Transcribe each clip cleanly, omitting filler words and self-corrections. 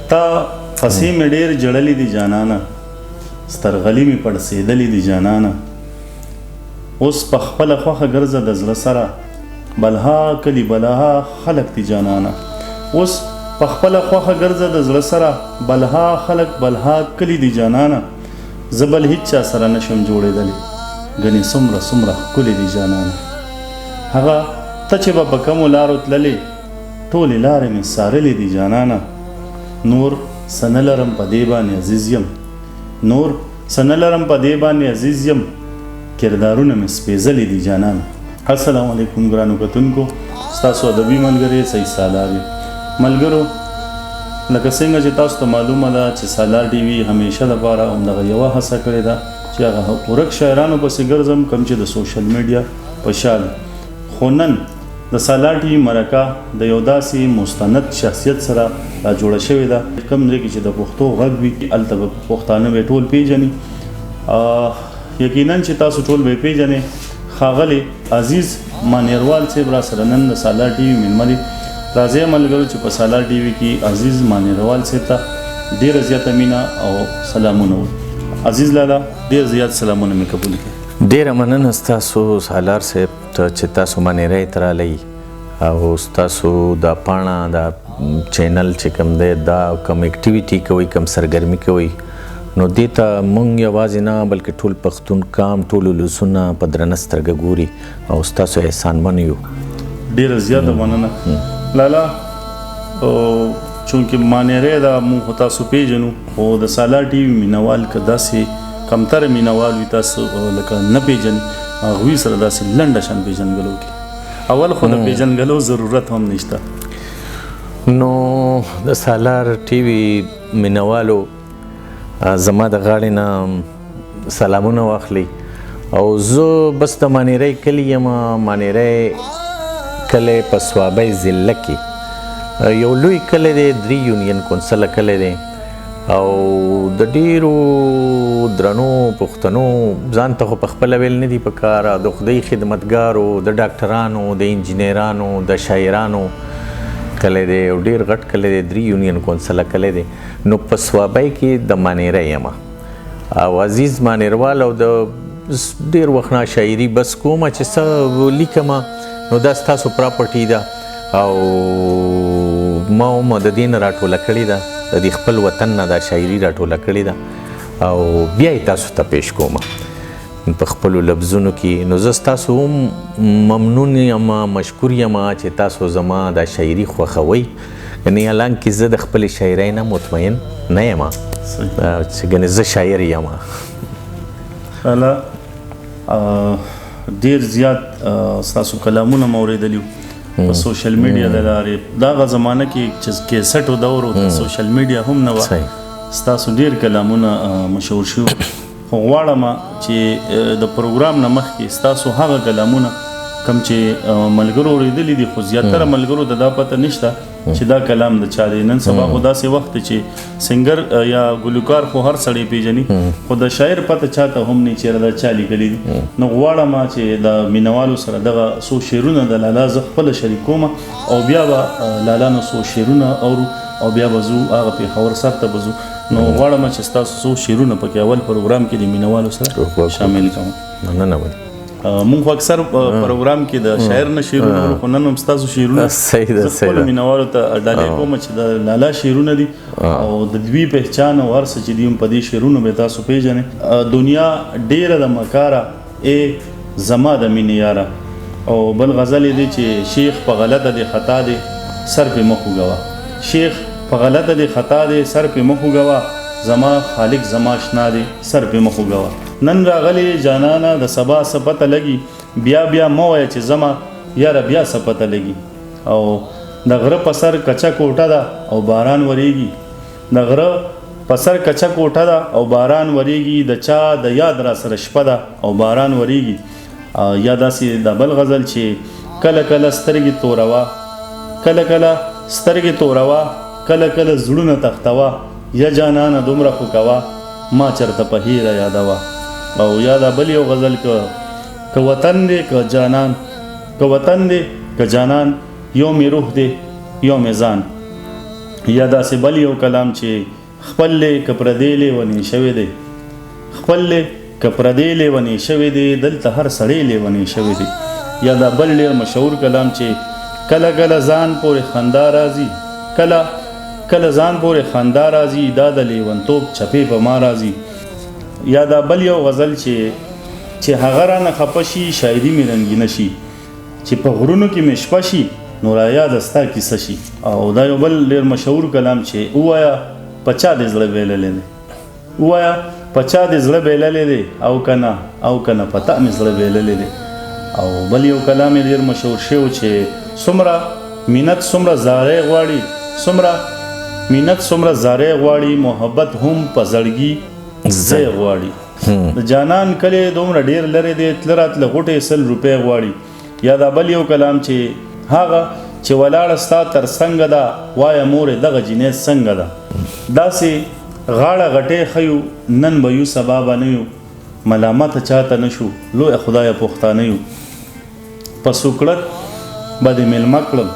تا پسې مې ډېر جړلې دي جانانه سترغلي مې پړسېدلې دي جانانه اوس په خپله خوښه ګرځه د زړه سره بلها کلي بلها خلق دي جانانه اوس په خپله خوښه ګرځه د زړه سره بلها خلق بلها کلي دي جانانه زه بل هیڅ چا سره نشم جوړېدلی ګنې څومره څومره ښکلې دي جانانه هغه ته چې به په کومو لارو تللې ټولې لارې مې څارلې دي جانانه نور څه نه لرم په دې باندې عزیز یم نور څه نه لرم په دې باندې عزیز یم کردارونه مې سپېڅلي دي جانانه السلام علیکم ګرانو کتونکو ستاسو ادبي ملګری سید سالار یم ملګرو لکه څنګه چې تاسو ته معلومه ده چې سالار ټي وي همیشه دپاره همدغه یوه هڅه کړې ده چې هغه ورک شاعرانو پسې ګرځم کوم چې د سوشل میډیا په شا دي خو نن د سالار ټي وي مرکه د یو داسې مستند شخصیت سره را جوړه شوې ده کوم ځای کې چې د پښتو غږ وي هلته به پښتانه به ټول پیژني یقینا چې تاسو ټول به پیژنئ ښاغلی عزیز مانیروال صاحب را سره نن د سالار ټي وي مېلمه دي راځئ ملګرو چې په سالار ټي وي کې عزیز مانیروال صاحب ته ډېره زیاته مینه او سلامونه وایي عزیز لالا ډېر زیات سلامونه مې قبول کړي ډېره مننه ستاسو سالار صاحب ته چې تاسو مانیری ته رالی او ستاسو دا پاڼه دا چینل چې کوم دی دا کوم اکټیویټي کوئ کوم سرګرمي کوئ نو دې ته موږ یوازې نه بلکې ټول پښتون کام ټول ولسونه په درنه سترګه ګوري او ستاسو احسانمن یو ډېره زیاته مننه لالا چونکې مانیری دا موږ تاسو پیژنو خو د سالار ټي وي مینوال که داسې کمتر مینوال وي تاسو لکه نه پیژني هغوی سره داسې لنډه شان پیژنګلو کې اول خو د پیژنګلو ضرورت هم نشته نو د سالار ټي وي مینوالو زما د غاړې نه سلامونه واخلئ او زه بس د مانیری کلي یم مانیری کلی په صوابۍ ضلع کې یو لوی کلی دی 3 یونین کونسله کلی دی او د ډیرو درنو پښتنو ځان ته خو په خپله ویل نه دي په کار د خدای خدمتګارو د ډاکټرانو د انجینرانو د شاعرانو کلی دی او ډیر غټ کلی دی 3 یونین کونسله کلی دی نو په صوابۍ کې د مانیری یم او عزیز مانیروال او د ډیر وخت نه شاعري بس کومه چې څه لیکمه نو دا ستاسو پراپرټي ده او ما هم د دې نه راټوله کړې ده د دې خپل وطن نه دا شاعري راټوله کړې ده او بیا یې تاسو ته پیش کوم په خپلو لفظونو کې نو زه ستاسو هم ممنون یم مشکور یم چې تاسو زما دا شاعري خوښوئ یعنې حالانکې زه د خپلې شاعرۍ نه مطمئن نه یم چې ګنې زه شاعر یم ډیر زیات ستاسو کلامونه مې اورېدلي په سوشل میډیا د لارې دا هغه زمانه کې چې کیسټو دور و د سوشل میډیا هم نه وه ستاسو ډیر کلامونه مشهور شوي خو غواړم چې د پروګرام نه مخکې ستاسو هغه کلامونه کوم چې ملګرو اورېدلي دي خو زیاتره ملګرو ته دا پته نشته چې دا کلام د چا دی نن سبا خو داسې وخت چې سنګر یا ګلوکار خو هر سړی پیژني خو د شاعر پته چاته هم نه چېرې دا چا لیکلي دي نو غواړم چې د مینوالو سره دغه څو شعرونه د لالا زه خپله شریکوم او بیا به لالا نه څو شعرونه اورو او بیا به ځو هغه پېښور سر ته به ځو نو غواړم چې ستاسو څو شعرونه پکې اول پروګرام کې د مینوالو سره شامل کوم مننه مونږ خو اکثر پروګرام کې د شاعر نه شعرونه اورو خو نن هم ستاسو شعرونه زه خپلو مینوالو ته ډالۍ کوم چې د لالا شعرونه دي او د دوی پهچان او هر څه چې دي هم په دې شعرونو به تاسو پیژنئ دنیا ډېره د مکاره ای زما د مینې یاره او بل غزل یې دی چې شیخ په غلطه دی خطا دی سر پې مخ وګوه شیخ په غلطه دی خطا دی سر پې مخ وګوه زما خالق زما اشنا دی سر پې مخ وګوه نن راغلی جانانه د سبا څه پته لګي بیا بیا مه وایه چې زما یاره بیا څه پته لګي او د غره په سر کچه کوټه ده او باران وریږي د غره په سر کچه کوټه ده او باران وریږي د چا د یاد را سره شپه ده او باران وریږي یا داسې د بل غزل چې کله کله سترګې توروا کله کله سترګې توروا کله کله زړونه تختوا یا جانانه دومره خو کوه ما چرته په هیره یادوه او یادا بل یو غزل که وطن دی که جانان که وطن دی که جانان یو می روح دی یو می ځان یا داسې بل یو کلام چې خپل لی که پردی لیونی شوی دی خپل لی که پردی لیونی شوی دی دلته هر سړی لیونی شوی دی. یا دا بل ډېر مشهور کلام چې کله کله ځان پورې خندا راځي کله ځان پورې خندا راځي دا د لیونتوب چپې په ما راځي. یا دا بل یو غزل چې هغه رانه خفه شي شاعري مې رنګینه شي چې په غرونو کې مې شپه شي نو رایاده ستا کیسه شي. او دا یو بل ډېر مشهور کلام چې ووایه په چا دې زړه بیللی دی ووایه په چا دې زړه بیللی دی او که نه په تا مې زړه بیللی دی. او بل یو کلام یې ډېر مشهور شوی چې څومره مینت څومره زاری غواړي محبت هم په زړګي ځای غواړي. د جانان کلی دومره ډېر لرې دی تله راتله غوټې 100 روپۍ غواړي. یا دا بل یو کلام چې هغه چې ولاړه ستا تر څنګه ده وایه مورې دغه جینۍ څنګه ده. داسې غاړه غټې ښیو نن به یو سبا به نه یو ملامته چاته نه شو لویه خدایه پښتانه یو. په سوکړک به دې میلمه کړم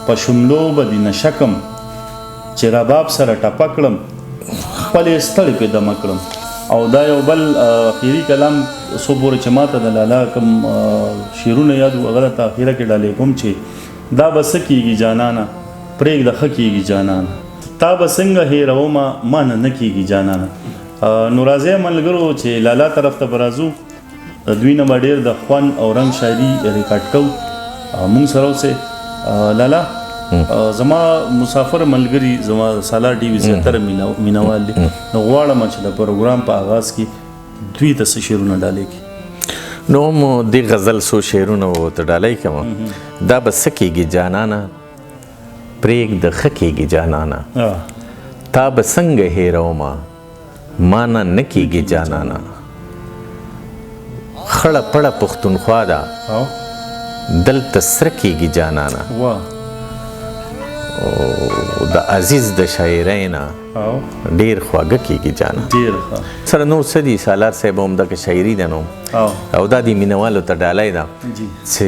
په شملو به دې نشه کړم چې رباب سره ټپه کړم خپلې ستړې پې دمه کړم. او دا یو بل اخیری کلام څو پورې چې ماته د لالا کوم شعرونه یاد وو هغه ته اخیره کې ډالې کوم چې دا به څه کېږي جانانه پرېږده ښه کېږي جانانه تا به څنګه هېرومه ما نه کېږي جانانه. نو راځئ ملګرو چې لالا طرف ته به راځو د دوی نه به ډېر د خوند او رنګ شاعري ریکارډ کوو. مونږ سره اوسئ. لالا زما مسافر ملګري زما سالار ټي وي زیاتره مینوال دي نو غواړم چې د پروګرام په آغاز کې دوی ته څه شعرونه ډالۍ کړي. نو مو د غزل څو شعرونه ورته ډالۍ کوم. دا به څه کېږي جانانه پرېږده ښه کېږي جانانه تا به څنګه هېرومه ما نه کېږي جانانه خړه پړه پښتونخوا ده دلته سره کېږي جانانه د عزیز د شاعرۍ نه ډېر خواږه کېږي جانانه. سره نور څه دي سالار صاحب همدغه شاعري ده نو او دا د مینوالو ته ډالۍ ده چې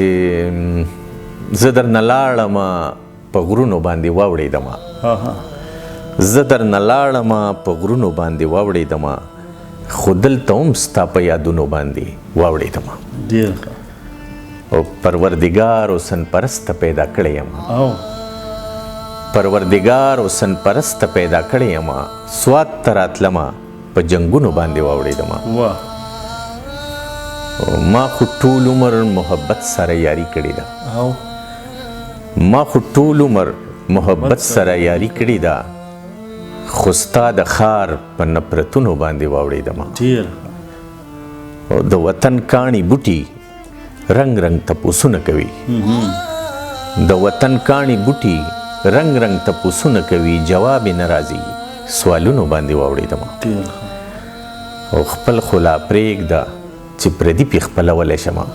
زه درنه لاړمه په غرونو باندې واوړېدمه زه درنه لاړمه په غرونو باندې واوړېدمه خو دلته هم ستا په یادونو باندې واوړېدمه. او پروردګار حسن پرسته پیدا کړی یم پروردګار حسن پرسته پیدا کړی یم سوات ته راتلمه په جنګونو باندې واوړېدمه ما خو ټول عمر محبت سره یاري کړې ده ما خو ټول عمر محبت سره یاري کړې ده خو ستا د ښار په نفرتونو باندې واوړېدمه د وطن کاڼي بوټي رنګ رنګ تپوسونه کوي د وطن کاڼي بوټي رنګ رنګ تپوسونه کوي جواب یې نه راځي سوالونو باندې واوړېدمه او خپل خو لا پرېږده چې پردي پې خپلولی شمه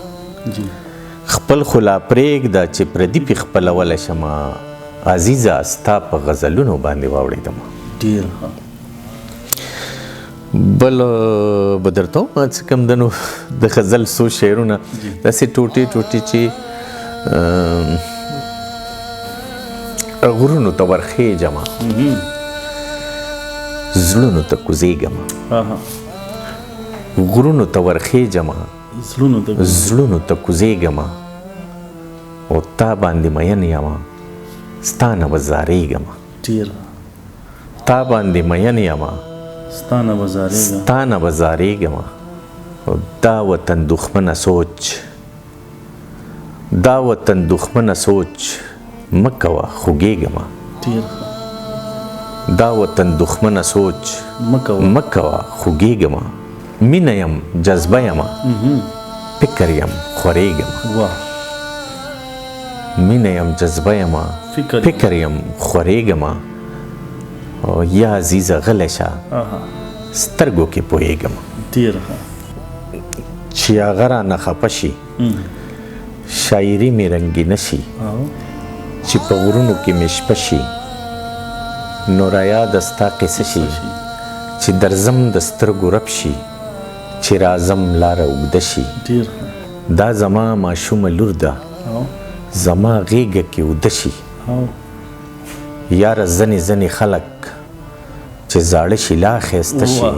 خپل خو لا پرېږده چې پردي پې خپلولی شمه عزیزه ستا په غزلونو باندې واوړېدمه. بل به درته ووایم څه کوم د نو د غزل څو شعرونه داسې ټوټې ټوټې چې غرونو ته ورخېږمه زړونو ته کوزېږمه غرونو ته ورخېږمه زړونو ته کوزېږمه او تا باندې مین یمه ستا نه به زارېږمه تا باندې مین یمه ستا نه به زارېږمه دا وطن دښمنه سوچ دا وطن دښمنه سوچ مه کوه خوږېږمه دا وطن دښمنه سوچ مه کوه خوږېږمه مینه یم جذبه یمه فکر یم خورېږمه مینه یم جذبه یمه فکر یم خورېږمه یا عزیزه غلی شه سترګو کې پوهېږمه چې هغه رانه خفه شي شاعري مې رنګینه شي چې په غرونو کې مې شپه شي نو رایاده ستا قصه شي چې درځم د سترګو رپ شي چې راځم لاره اوږده شي دا زما ماشومه لور ده زما غېږه کې اوده شي یاره ځنې خلک چې زاړه شي لا ښایسته شي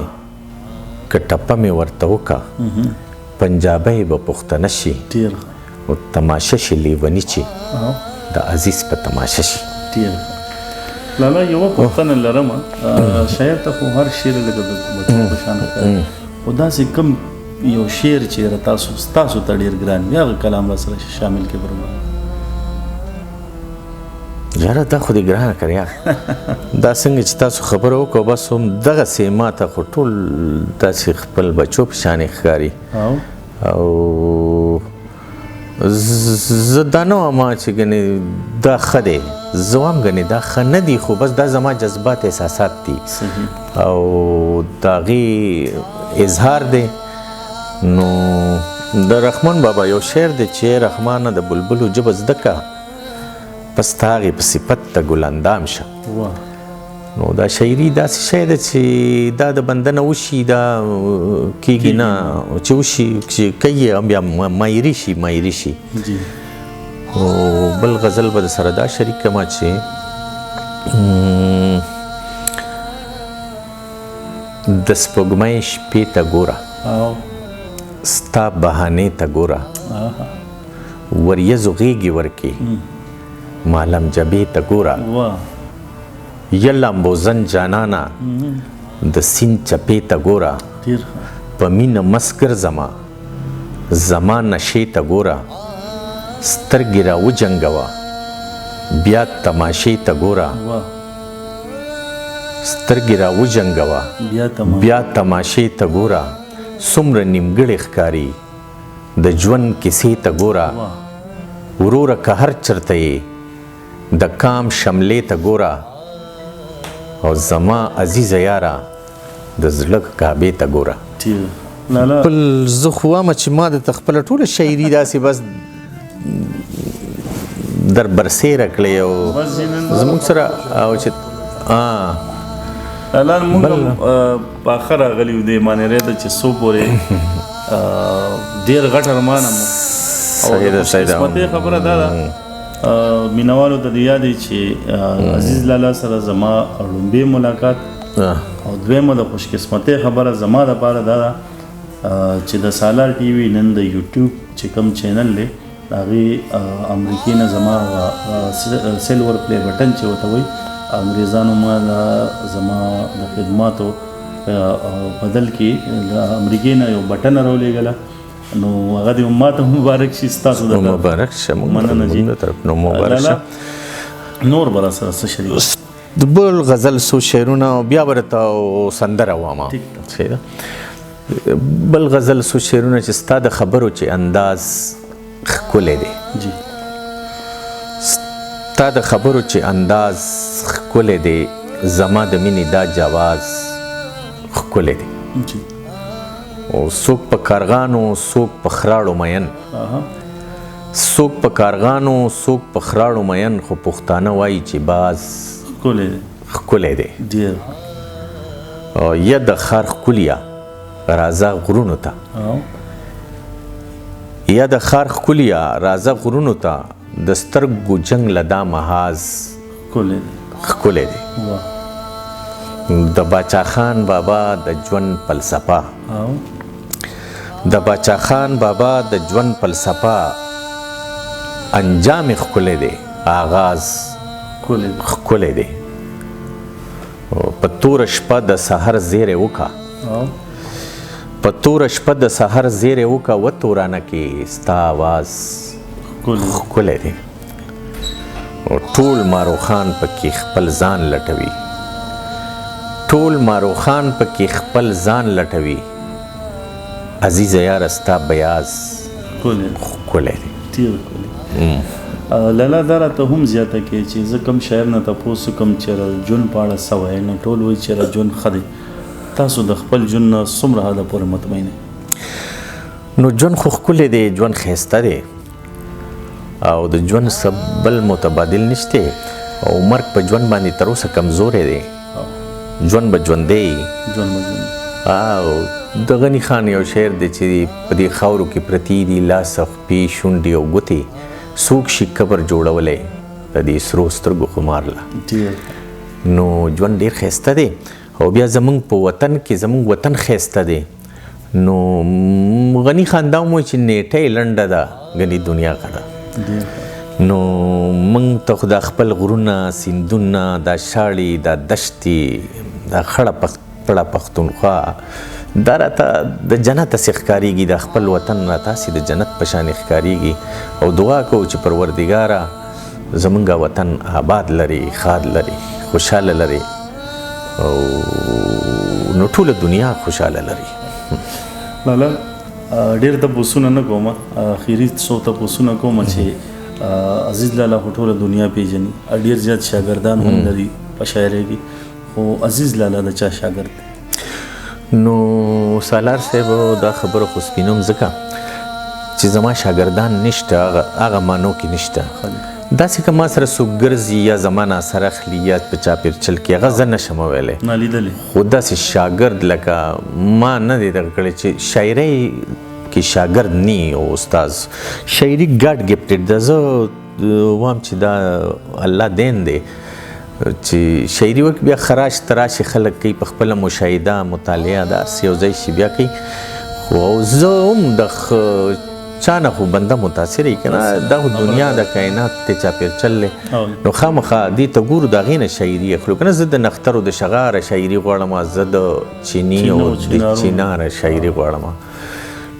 که ټپه مې ورته وکړه پنجابی به پښتنه شي او تماشه شي لیوني چې د عزیز په تماشه شي. لالا یوه پوښتنه لرم، شاعر ته خو هر شعر لکه د بچو په شان ښکاري، خو داسې کوم یو شعر چې تاسو ته ډېر ګران وي هغه کلام را سره شامل کړي برابر؟ یاره دا خو دې ګرانه کړې یار دا څنګه چې تاسو خبره وکړو بس هم دغسې ما ته خو ټول داسې خپل بچو په شانې ښکاري او زه دا نه وایم چې ګنې دا ښه دی، زه وایم ګنې دا ښه نه دي، خو بس دا زما جذبات احساسات دي او د هغې اظهار دی. نو د رحمان بابا یو شعر دی چې رحمانه د بلبلو ژبه زده که پس د هغې په صفت ته ګلاندام شه. نو دا شاعري داسې شی ده چې دا د بنده نه وشي، دا کېږي نه چې وشي چې کوي بیا مایري شي. او بل غزل به د سره دا شریک کړم چې د سپوږمۍ شپې ته ګوره ستا بهانې ته ګوره وریځو غېږې ورکې مالم جبې ته ګوره یا لامبوزن جانانا د سیند چپې ته ګوره په مینه مسکر زما نشې ته ګوره سترګې را وجنګوه بیا تماشې ته ګوره سترګې را وجنګوه بیا تماشې ته ګوره څومره نیمګړې ښکاري د ژوند کیسې ته ګوره وروره که هر چرته یې د کام شملې ته ګوره او زما عزیزه یاره د زړه کعبې ته ګوره. خپل زه خو وایم چې ما د خپله ټوله شاعري داسې بس در برسېره کړې او زموږ سره او چې لالا موږ په اخر راغلي یو دې مانیرې ته چې څو پورې ډېر غټ ارمان او قسمتي خبره دا ده مینوالو ته د یاد دی چې عزیز لالا سره زما لومبی ملاقات او دویمه د خوش قسمتي خبره زما دپاره دا ده چې د سالار ټي وي نن د یوټیوب چې کوم چینل دی د هغې امریکې نه زما سیلور پلی بټن چې ورته وایي انګریزانو ما زما د خدماتو بدل کې د امریکې نه یو بټن راولېږله نو هغه دې ماته مبارک شي ستاسو د مبارک شه مننه جي نو مبارک شه. نور به راسره څه شریک د بل غزل څو شعرونه بیا به درته سندره وایم. بل غزل څو شعرونه چې ستا د خبرو چې انداز ښکلی دی ستا د خبرو چې انداز ښکلی دی زما د مینې دا جواز ښکلی دی او څوک په کارغانو څوک په خراړو مین څوک په کارغانو څوک په خراړو مین خو پښتانه وایي چې باز ښکلی دی یا د خار ښکلیا راځه غرونو ته یا د خار ښکلیا راځه غرونو ته د سترګو جنګ له دا محاذ ښکلی دی د باچا خان بابا د ژوند فلسفه د باچا خان بابا د ژوند فلسفه انجام ښکلی دی آغاز ښکلی دی په توره شپه د سحر زیری وکړه په توره شپه د سحر زیری وکړه و تورانه کې ستا آواز ښکلی دی ټول ماروخان پکې خپل ځان لټوي ټول ماروخان پکې خپل ځان لټوي عزیزه یاره ستا بیاز ښکلی دی. لالا دا راته هم زیاته کې چې زه کوم شاعر نه تپوس کوم چې ژوند په اړه څه وایي نو ټول وایي چې ژوند ښه دی. تاسو د خپل ژوند نه څومره حده پورې مطمئن یې؟ نو ژوند خو ښکلی دی ژوند ښایسته دی او د ژوند څه بل متبادل نشته او مرګ په ژوند باندې تر اوسه کمزوری دی ژوند به ژوندی او د غني خان یو شعر دی چې په دې خاورو کې پرتې دي لاس خپې شونډې او ګوتې څوک شي قبر جوړولی د دې سرو سترګو خمار له ډېر نو ژوند ډېر ښایسته دی او بیا زمونږ په وطن کې زمونږ وطن ښایسته دی نو غني خاندا مو چې نیټه یې لنډه ده ګنې دنیا غړه نو موږ ته خو د خپل غرونه سیندونه دا شاړې دا دشتې دا خړه پړه پښتونخوا دا راته د جنت هسې ښکارېږي د خپل وطن راته هسې د جنت په شانې ښکارېږي او دعا کوو چې پروردګاره زمونږ وطن آباد لري ښاد لري خوشحاله لري او نو ټوله دنیا خوشحاله لري لالا ډېر تپوسونه نه کوم اخري څو تپوسونه کوم چې عزیز لالا خو ټوله دنیا پیژني ډېر زیات شاګردان هم لري په شاعرۍ کې خو عزیز لالا د چا شاګرد دی نو سالار صاحب دا خبره خو سپینوم ځکه چې زما شاګردان نشته هغه مانو کې نشته داسې که ما سره څوک ګرځي یا زما نه اثر اخلي یا په چاپېرچل کې هغه زه نشم ویلی خو داسې شاګرد لکه ما نه دی دغه کړی چې شاعرۍ کې شاګرد نی او استاز شاعري ګاډ ګفټډ ده زه وایم چې دا الله دین دی چې شاعري وکړي بیا خراش تراشي خلک کوي په خپله مشاهده مطالعه داسې یو ځای شي بیا کوي خو زه هم د چا نه خو بنده متاثر یي که نه دا خو دنیا د کائنات ته چاپېرچل دی نو خامخا دې ته ګورو د هغې نه شاعري اخلو که نه زه د نخترو د شغاره شاعري غواړم زه د چیني او د چیناره شاعري غواړم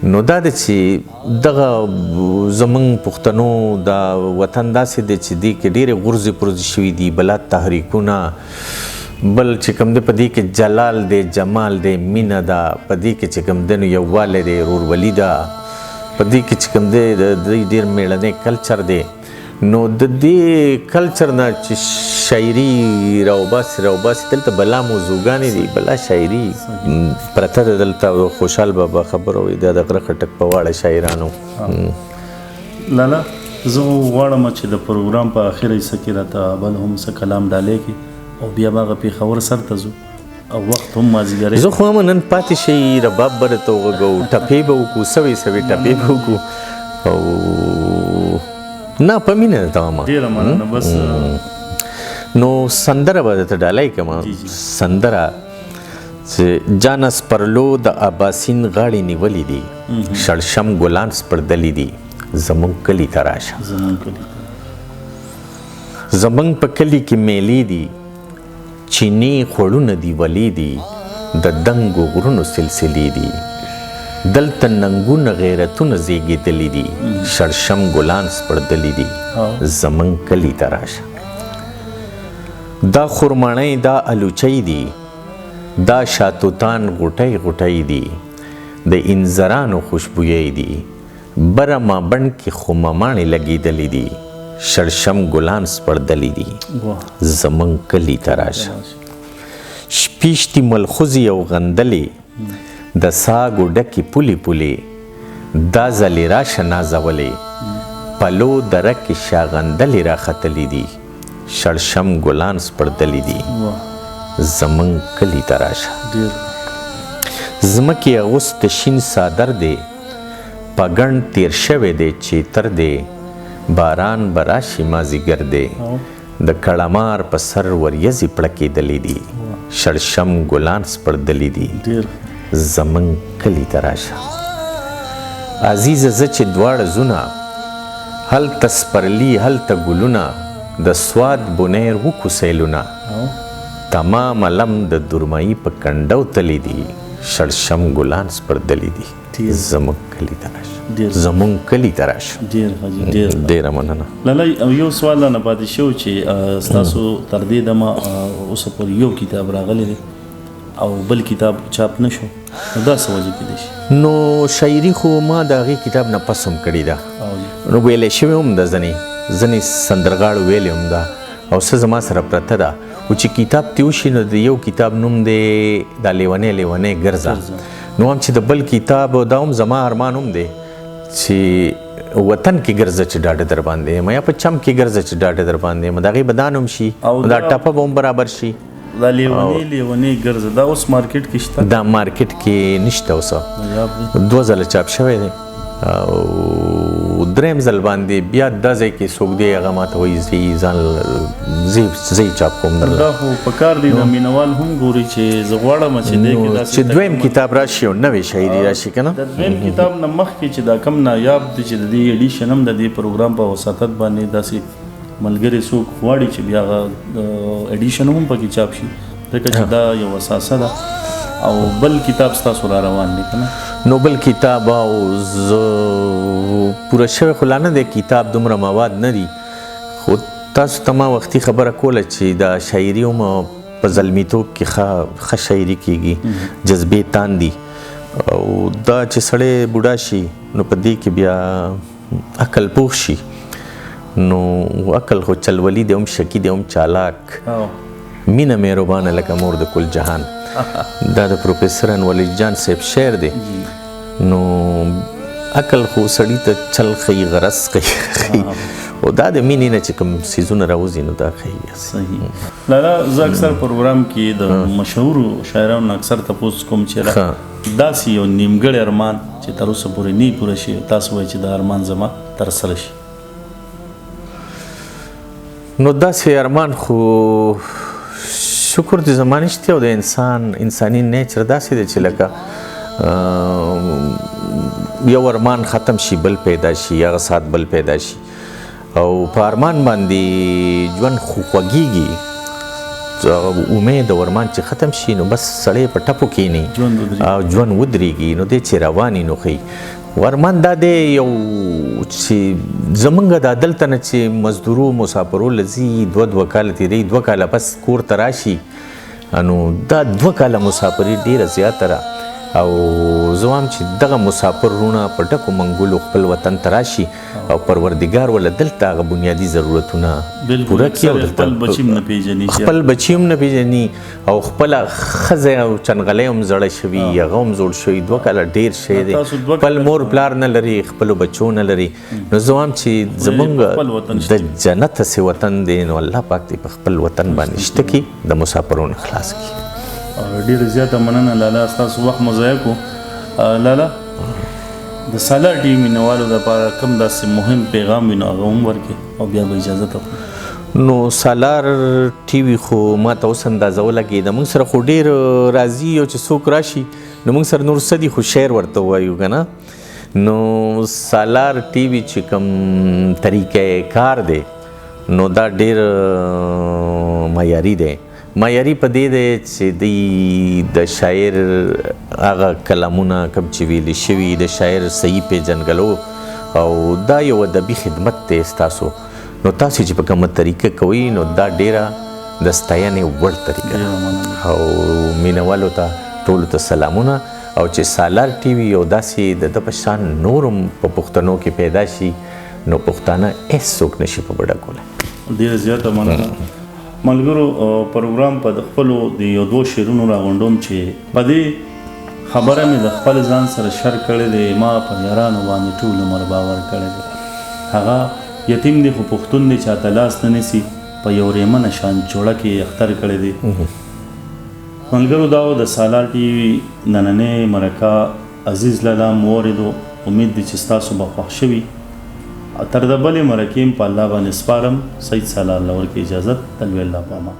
نو دا دی چې دغه زمونږ پښتنو دا وطن داسې دی چې دې کې ډېرې غورځې پرځې شوي دي بلا تحریکونه بل چې کوم دی په دې کې جلال دی جمال دی مینه ده په دې کې چې کوم دی نو یووالی دی ورورولي ده په دې کې چې کوم دی د دوی ډېر مېړنی کلچر دی نو د دې کلچر نه چې شاعري راوباسي دلته بلا موضوعګانې دي بلا شاعري پرته ده دلته خوشحال بابا خبره وایي دا د غره خټک په واړه شاعرانو لالا زه غواړم چې د پروګرام په اخره حصه کې راته بل هم څه کلام ډالې کې او بیا به هغه پېښور سر ته ځو او وخت هم مازدیګری زه خو هم نن پاتې شي رباب به درته وغږوو ټپې به وکړو سوې ټپې به وکړو او نه په مینه درته وایم ډېره مننه بس نو سندره به درته ډالۍ کړم سندره چې جان سپرلو د اباسین غاړې نیولې دي شړشم ګلان سپړدلې دي زمونږ کلي ته راشه زمونږ په کلي کې میلې دي چینی خوړونه دی ولی دي د دنګو غرونو سلسلې دي دلته ننګونه غیرتونه زیږېدلي دي شړشم ګلان سپړدلي دي زمونږ کلي ته راشه دا خرماڼۍ دا الوچۍ دي دا شاتوتان غوټۍ غوټۍ دي د انځرانو خوشبویۍ دي بره ما بڼ کې خو مماڼې لګېدلې دي شړشم ګلان سپړدلي دي زمونږ کلي ته راشه شپیشتي ملخوزي او غندلې د ساګو ډکې پولې پولې دا ځلې راشه نازولې پلو دره کې شاغندلې راختلې دي شړشم ګلان سپړدلي دي زمونږ کلي ته راشه ځمکې اغوست شین څادر دی پګڼ تیر شوی دی چیتر دی باران براشي مازیګر دی د کړمار په سر وریځې پړکېدلې دي شړشم ګلان سپړدلي دي زمونږ کلي ته راشه عزیزه زه چې دواړه زونه هلته سپرلي هلته ګلونه د سواد بنیر وکو سیلونه تمام علم د درمایي په کنډو تللی دي شړشم ګلان سپړدلي دي زمونږ کلي ته راشه زمونږ کلي ته راشه ډېره مننه لالا یو سوال نه پاتې شو چې ستاسو تر دې دمه اوسه پورې یو کتاب راغلی دی او بل کتاب چاپ نه شو نو دا څه وجې کیدای شي نو شاعري خو ما د هغې کتاب نه پس هم کړې ده نو ویلی شوې هم ده ځینې سندرغاړو ویلې هم ده او څه زما سره پرته ده او چې کتاب تې وشي نو د یو کتاب نوم دی دا لیونی ګرځه نو هم چې د بل کتاب دا هم زما ارمان هم دی چې وطن کې ګرځه چې ډاډه در باندې یم یا په چم کې ګرځه چې ډاډه در باندې یم د هغې به دا نوم شي دا ټپه به هم برابر شي دا لیونی ګرځه دا اوس مارکیټ کې شته دا مارکیټ کې نشته اوسه 2 ځله چاپ شوی دی او دریم ځل باندې بیا دا ځای کې څوک دی هغه ماته وایي زه چاپ کوم دا خو پکار دی د مینوال هم ګوري چې زه غواړم چې دی کې داسې چې دویم کتاب راشي او نوې شاعري راشي که نه د دویم کتاب نه مخکې چې دا کم نایاب دی چې د دې ایډیشن هم د دې پروګرام په وساطت باندې داسې ملګري څوک غواړي چې بیا هغه ایډیشن هم پکې چاپ شي ځکه چې دا یو اساسه ده او بل کتاب ستاسو را روان دی که نه نو بل کتاب او پوره شوی خو لا نه دی کتاب دومره مواد نه دي خو تاسو ته ما وختي خبره کوله چې دا شاعري هم په زلمیتوب کې ښه شاعري کېږي جذبې تاندي او دا چې سړی بوډا شي نو په دې کې بیا عقل پوخ شي نو عقل خو چلولی دی هم شکی دی هم چالاک مینه مهربانه لکه مور د کل جهان دا د پروفیسر انور جان صاحب شعر دی نو عقل خو سړی ته چل ښیي غرض ښیي او دا د مینې نه چې کوم څیزونه راوځي نو دا ښیي صحیح لالا زه اکثر پروګرام کې د مشهورو شاعرانو اکثر تپوس کوم چې داسې یو نیمګړی ارمان چې تر اوسه پورې نه پوره شي تاسو وایئ چې دا ارمان زما ترسره شي نو داسې ارمان خو شکر د زما نشته او د انساني نیچر داسې دی چې لکه یو ارمان ختم شي بل پیدا شي هغه ساعت بل پیدا شي او په ارمان باندې ژوند خو خوږیږي امید او ارمان چې ختم شي نو بس سړی په ټپو کښېني او ژوند ودرېږي نو دی چې رواني نو ښیي ارمان دا دی یو چې زمونږ دا دلته نه چې مزدورو مسافرو لځي دوه کاله تېروي 2 کاله پس کور ته راشي نو دا 2 کاله مسافري ډېره زیاته ده او زه وایم چې دغه مسافرونه په ډکو منګولو خپل وطن ته راشي او پروردګار وله دلته هغه بنیادي ضرورتونه پوره کړي او خپل بچي هم نه پېژني او خپله ښځه او چنغلی هم زړه شوي هغه هم زوړ شوي 2 کاله ډېر شی دی خپل مور پلار نه لري خپلو بچو نه لري نو زه وایم چې زمونږ د جنت هسې وطن دی نو الله پاک دې په خپل وطن باندې شته کړي د مسافرونو خلاص کړي ډېره زیاته مننه لالا ستاسو وخت مو ضایع کړو لالا د سالار ټي وي مینوالو دپاره کوم داسې مهم پیغام وي نو هغه هم ورکړي او بیا به اجازه ته نو سالار ټي وي خو ما ته اوس اندازه ولګېده موږ سره خو ډېر راځي او چې څوک راشي نو موږ سره نور څه دي خو شعر ورته ووایو که نه نو سالار ټي وي چې کوم طریقه کار دی نو دا ډېر معیاري دی معیاري په دې دی چې دوی د شاعر هغه کلامونه کوم چې ویلي شوي د شاعر صحیح پیژنګلو او دا یو ادبي خدمت دی ستاسو نو تاسو چې په کومه طریقه کوئ نو دا ډېره د ستاینې وړ طریقه او مینوالو ته ټولو ته سلامونه او چې سالار ټي وي یو داسې د ده په شان نور هم په پښتنو کې پیدا شي نو پښتانه هېڅوک نشي په بډه کولی ډېره زیاته مننه ملګرو پروګرام په د خپلو د یو 2 شعرونو راغونډوم چې په دې خبره مې د خپل ځان سره شر کړی دی ما په یارانو باندې ټول عمر باور کړی دی هغه یتیم دی خو پښتون دی چاته لاس نه نیسي په یو ریمنه شان جوړه کې اختر کړی دی ملګرو دا و د سالار ټي وي نننۍ مرکه عزیز لالا موردو امید دی چې ستاسو به خوښ شوي تر د بلې مرکې په الله باندې سپارم سید سالار له ورکې اجازت تلوي الله په امان